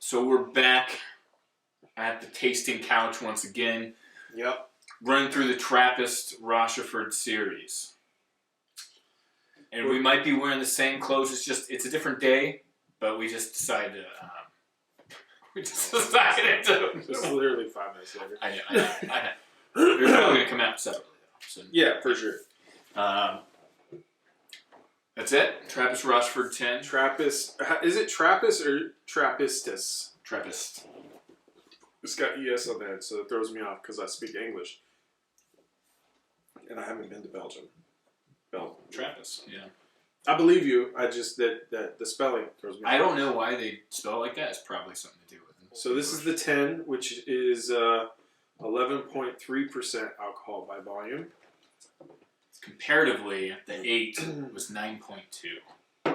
So we're back at the tasting couch once again. Yep. Running through the Trappist Rochefort series. And we might be wearing the same clothes. It's a different day, but we just decided to. It's literally 5 minutes later. I know. They're probably going to come out separately, though. So, yeah, for sure. That's it. Trappist Rochefort 10. Trappist. Is it Trappist or Trappistes? Trappist. It's got ES on there, so it throws me off because I speak English. And I haven't been to Belgium. Trappist, yeah. I believe you. I just, that the spelling throws me off. I don't know why they spell it like that. It's probably something to do with it. So this is the 10, which is 11.3% alcohol by volume. Comparatively, the 8 was 9.2.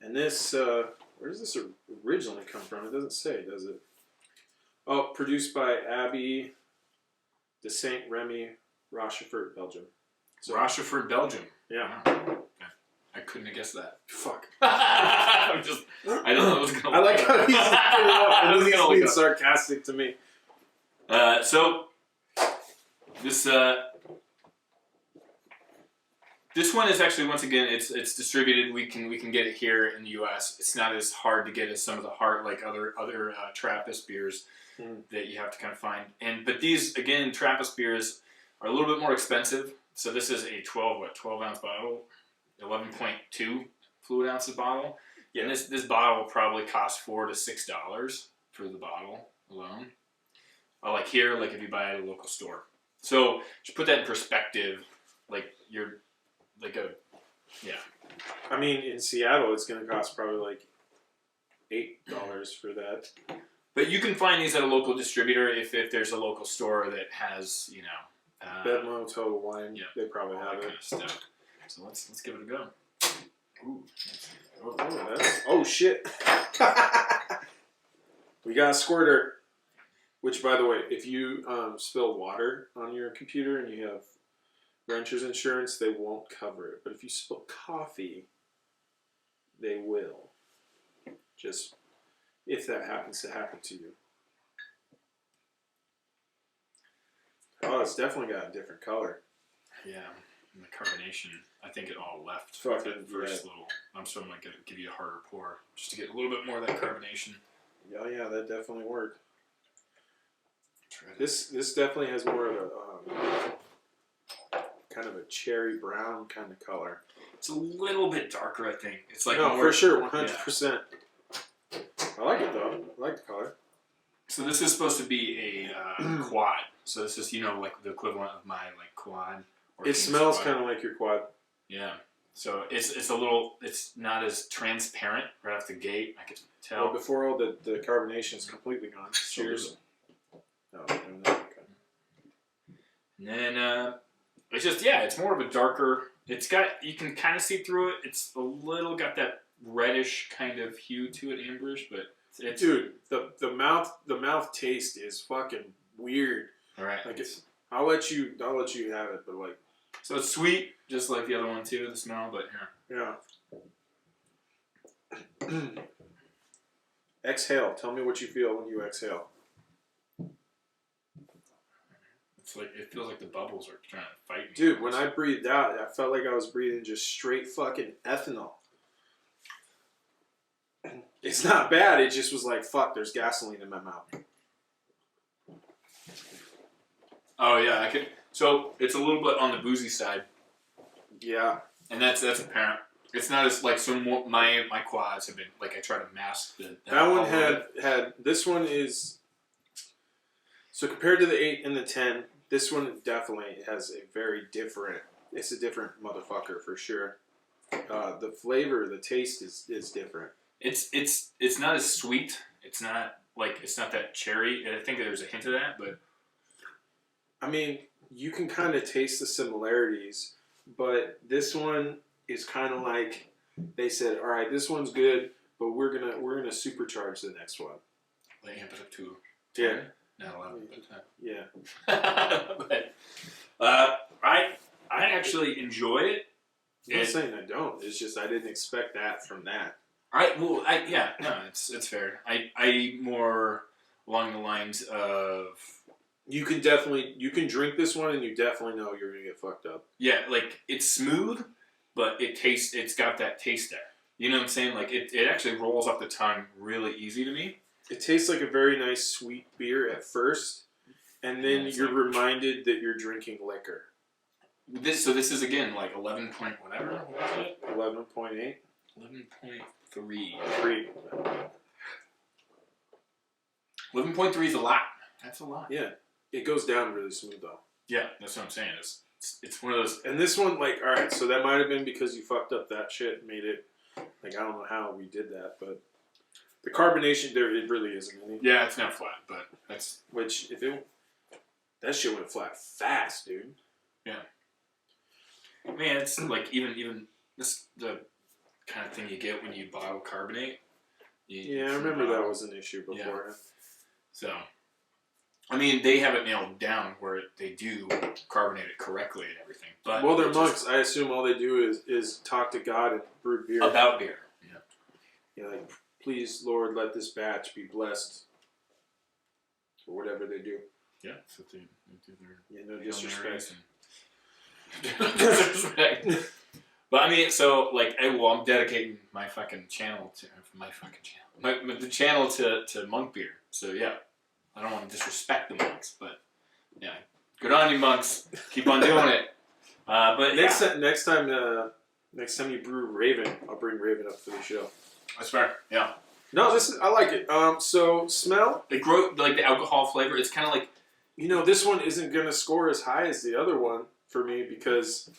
And this, where does this originally come from? It doesn't say, does it? Oh, produced by Abbey de Saint Remy, Rochefort, Belgium. So, Rochefort, Belgium. Yeah. Wow. I couldn't have guessed that. Fuck. I don't know what was going to I like how he's being sarcastic to me. So, this one is actually, once again, it's distributed. We can get it here in the U.S. It's not as hard to get as some of the other Trappist beers that you have to kind of find. But these, again, Trappist beers are a little bit more expensive. So this is a 12 ounce bottle, 11.2 fluid ounces bottle. Yeah, and this bottle probably costs $4 to $6 for the bottle alone. Like here, like if you buy it at a local store. So just put that in perspective, I mean, in Seattle, it's going to cost probably like $8 for that. But you can find these at a local distributor if there's a local store that has, Bedmo, Total Wine, yeah, they probably have it. Kind of stuff. So let's give it a go. Ooh. Oh shit. We got a squirter. Which, by the way, if you spill water on your computer and you have renter's insurance, they won't cover it. But if you spill coffee, they will. Just if that happens to happen to you. Oh, it's definitely got a different color. Yeah, and the carbonation, I think it all left Fucking that first little. I'm sort of like going to give you a harder pour just to get a little bit more of that carbonation. Oh yeah, that definitely worked. This definitely has more of a kind of a cherry brown kind of color. It's a little bit darker, I think. It's like no, more, for sure, 100%. Yeah. I like it though. I like the color. So this is supposed to be a quad. So this is like the equivalent of my quad. It smells kind of like your quad. Yeah. So it's not as transparent right off the gate. I could tell. Well, before all the carbonation is completely gone. Cheers. No, okay. And then it's just it's more of a darker. You can kind of see through it. It's a little got that reddish kind of hue to it, amberish, but it's dude, the mouth taste is fucking weird. All right, like I'll let you have it, but like. So it's sweet, just like the other one too. The smell, but here. Yeah. Exhale. Tell me what you feel when you exhale. It's like it feels like the bubbles are trying to fight me. Dude, when I breathed out, I felt like I was breathing just straight fucking ethanol. It's not bad. It just was like, fuck, there's gasoline in my mouth. Oh yeah, I could. So it's a little bit on the boozy side. Yeah, and that's apparent. It's not as my quads have been I try to mask that one had this one is so compared to the 8 and the 10. This one definitely has a very different. It's a different motherfucker for sure. The flavor, the taste is different. It's not as sweet. It's not that cherry. I think there's a hint of that, but I mean, you can kind of taste the similarities, but this one is kind of like they said, all right, this one's good, but we're gonna supercharge the next one. Like amp it up to 10. Yeah. No, 11, but yeah. But I actually enjoy it. I'm not saying I don't. It's just I didn't expect that from that. It's fair. I more along the lines of You can drink this one and you definitely know you're gonna get fucked up. yeah, like it's smooth, but it's got that taste there. You know what I'm saying? Like it actually rolls off the tongue really easy to me. It tastes like a very nice sweet beer at first, and then you're reminded that you're drinking liquor. This is again like 11 point whatever. What was it? 11.8. 11.3. 11.3 is a lot. That's a lot. Yeah, it goes down really smooth though. Yeah, that's what I'm saying. It's one of those. And this one, like, all right, so that might have been because you fucked up that shit, and made it like I don't know how we did that, but the carbonation there, it really isn't any. Yeah, it's not flat, but that's that shit went flat fast, dude. Yeah. Man, it's like even this the kind of thing you get when you bottle carbonate. I remember that was an issue before. Yeah. So, I mean, they have it nailed down where they do carbonate it correctly and everything. But well, they're monks. I assume all they do is talk to God and brew beer. About beer. Yeah. Yeah, like, please, Lord, let this batch be blessed. Or whatever they do. Yeah, so they do their... Yeah, no disrespect. Disrespect. But I mean, so, like, I'm dedicating my fucking channel to... the channel to monk beer. So, yeah. I don't want to disrespect the monks, but, yeah. Good on you, monks. Keep on doing it. But next time you brew Raven, I'll bring Raven up for the show. That's fair. Yeah. No, I like it. So smell. They grow like the alcohol flavor. It's kind of like, this one isn't gonna score as high as the other one for me because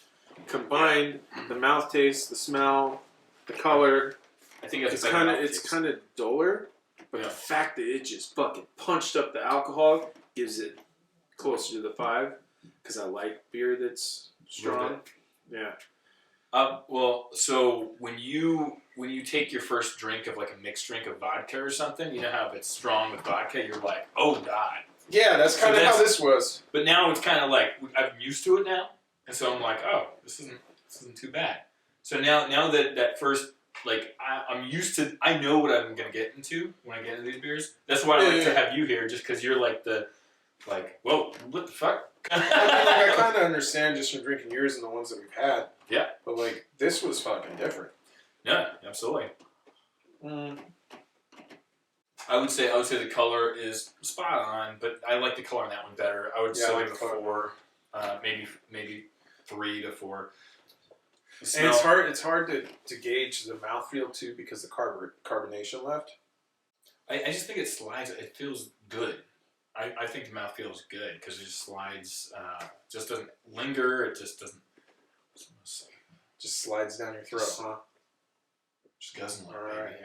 combined, the mouth taste, the smell, the color. I think that's it's kind of duller, but the fact that it just fucking punched up the alcohol gives it closer to the 5 because I like beer that's strong. Yeah. Well, so when you take your first drink of like a mixed drink of vodka or something, you know how if it's strong with vodka, you're like, oh god. Yeah, that's kind of how this was. But now it's kind of like I'm used to it now, and so I'm like, oh, this isn't too bad. So now that first like I'm used to, I know what I'm gonna get into when I get into these beers. That's why I like to have you here, just because you're like whoa, what the fuck? I kind of understand just from drinking yours and the ones that we've had. Yeah. But like this was fucking different. Yeah, absolutely. I would say the color is spot on, but I like the color on that one better. I would still give it a 4, maybe 3 to 4. And it's hard to gauge the mouthfeel too because the carbonation left. I just think it slides. It feels good. I think the mouth feels good because it just slides. Just doesn't linger. It just doesn't. Just slides down your throat, huh? Just doesn't. All right.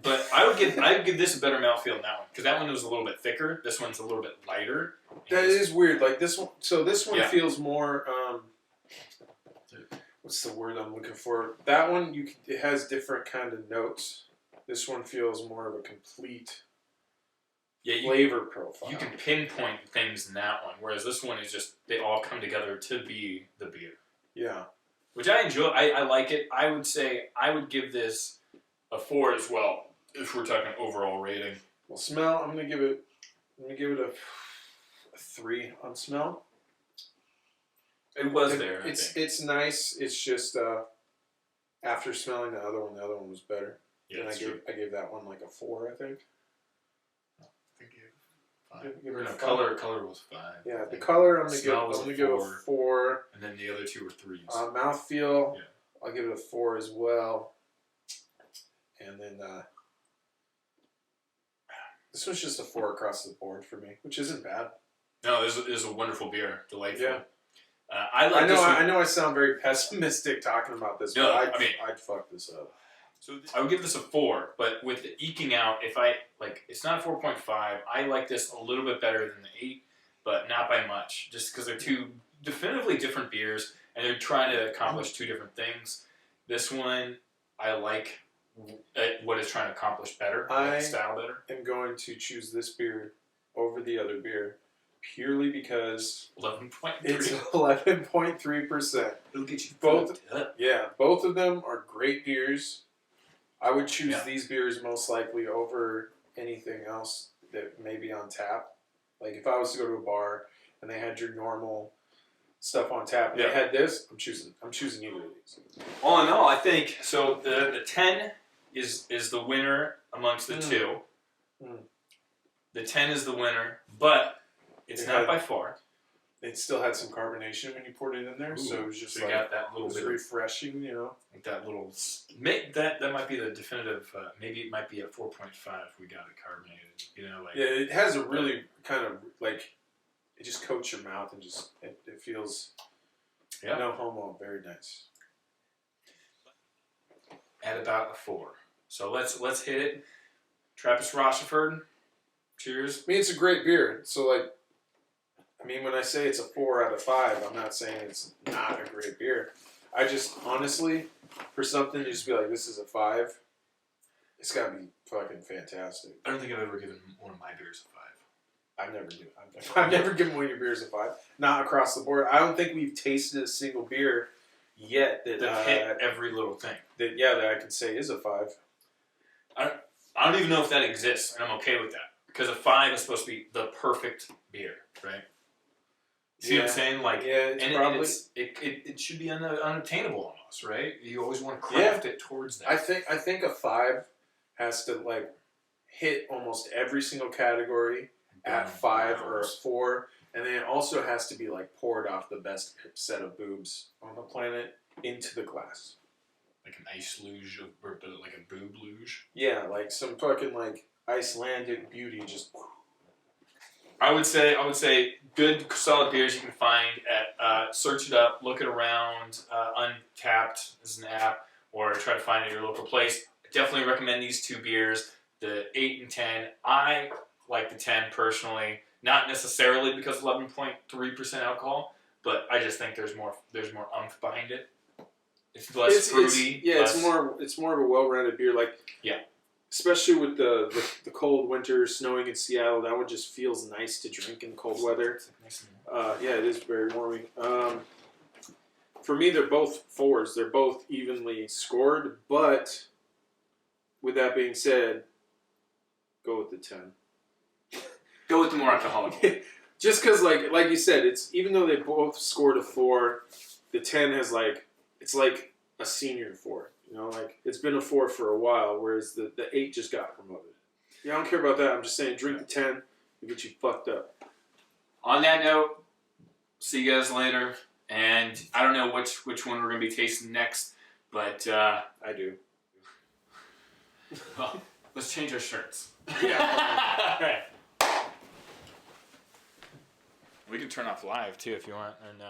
But I'd give this a better mouthfeel than that one because that one was a little bit thicker. This one's a little bit lighter. That is weird. Like this one. So this one feels more. What's the word I'm looking for? That one it has different kind of notes. This one feels more of a complete flavor profile. You can pinpoint things in that one, whereas this one is just they all come together to be the beer. Yeah. Which I enjoy. I like it. I would say I would give this a 4 as well if we're talking overall rating. Well, smell. I'm gonna give it a 3 on smell. It was there. It's nice. It's just after smelling the other one was better. Yeah, I gave that one like a 4, I think. I think you 5. Color was 5. Yeah, the color I'm gonna give a 4. And then the other 2 were 3s. Mouthfeel, I'll give it a 4 as well. And then this was just a 4 across the board for me, which isn't bad. No, this is a wonderful beer, delightful. Yeah. I know I sound very pessimistic talking about this, but I'd fuck this up. So I would give this a 4, but with the eking out, it's not a 4.5. I like this a little bit better than the 8, but not by much, just because they're two definitively different beers, and they're trying to accomplish 2 different things. This one, I like what it's trying to accomplish better, I like the style better. I'm going to choose this beer over the other beer purely because 11.3. it's 11.3%. It'll get you Both. fucked up. Yeah, both of them are great beers. I would choose Yeah. these beers most likely over anything else that may be on tap. Like if I was to go to a bar and they had your normal stuff on tap and they had this, I'm choosing either of these. All in all, I think so. The 10 is the winner amongst the two. The 10 is the winner, but it's not by far. It still had some carbonation when you poured it in there, so it was just you got that little bit refreshing, you know. Like that little that might be the definitive. Maybe it might be at 4.5. We got it carbonated, you know. Like, yeah, it has a really kind of like it just coats your mouth and just it feels no homo, very nice. At about a 4. So let's hit it. Trappist Rochefort. Cheers. I mean, it's a great beer. So like. I mean, when I say it's a 4 out of 5, I'm not saying it's not a great beer. I just, honestly, for something to just be like, this is a 5, it's got to be fucking fantastic. I don't think I've ever given one of my beers a 5. I've never given one of your beers a 5. Not across the board. I don't think we've tasted a single beer yet that hit every little thing. That I can say is a 5. I don't even know if that exists, and I'm okay with that. Because a 5 is supposed to be the perfect beer, right? See what I'm saying? Like, it should be unattainable almost, right? You always want to craft it towards that. I think a 5 has to like hit almost every single category at 5 or a 4, and then it also has to be like poured off the best set of boobs on the planet into the glass. Like an ice luge, or like a boob luge. Yeah, like some fucking like Icelandic beauty just. I would say good solid beers you can find at search it up, look it around. Untapped is an app, or try to find it at your local place. I definitely recommend these two beers, the 8 and 10. I like the 10 personally, not necessarily because 11.3% alcohol, but I just think there's more oomph behind it. It's less fruity. It's more of a well-rounded beer. Like especially with the cold winter, snowing in Seattle, that one just feels nice to drink in cold weather. Yeah, it is very warming. For me, they're both 4s. They're both evenly scored, but with that being said, go with the 10. Go with the more alcoholic. Just because, like you said, it's even though they both scored a 4, the 10 has it's like a senior 4. You know, like, it's been a 4 for a while, whereas the 8 just got promoted. Yeah, I don't care about that. I'm just saying, drink the 10 and get you fucked up. On that note, see you guys later. And I don't know which one we're going to be tasting next, but I do. Well, let's change our shirts. Yeah. All right. We can turn off live, too, if you want. And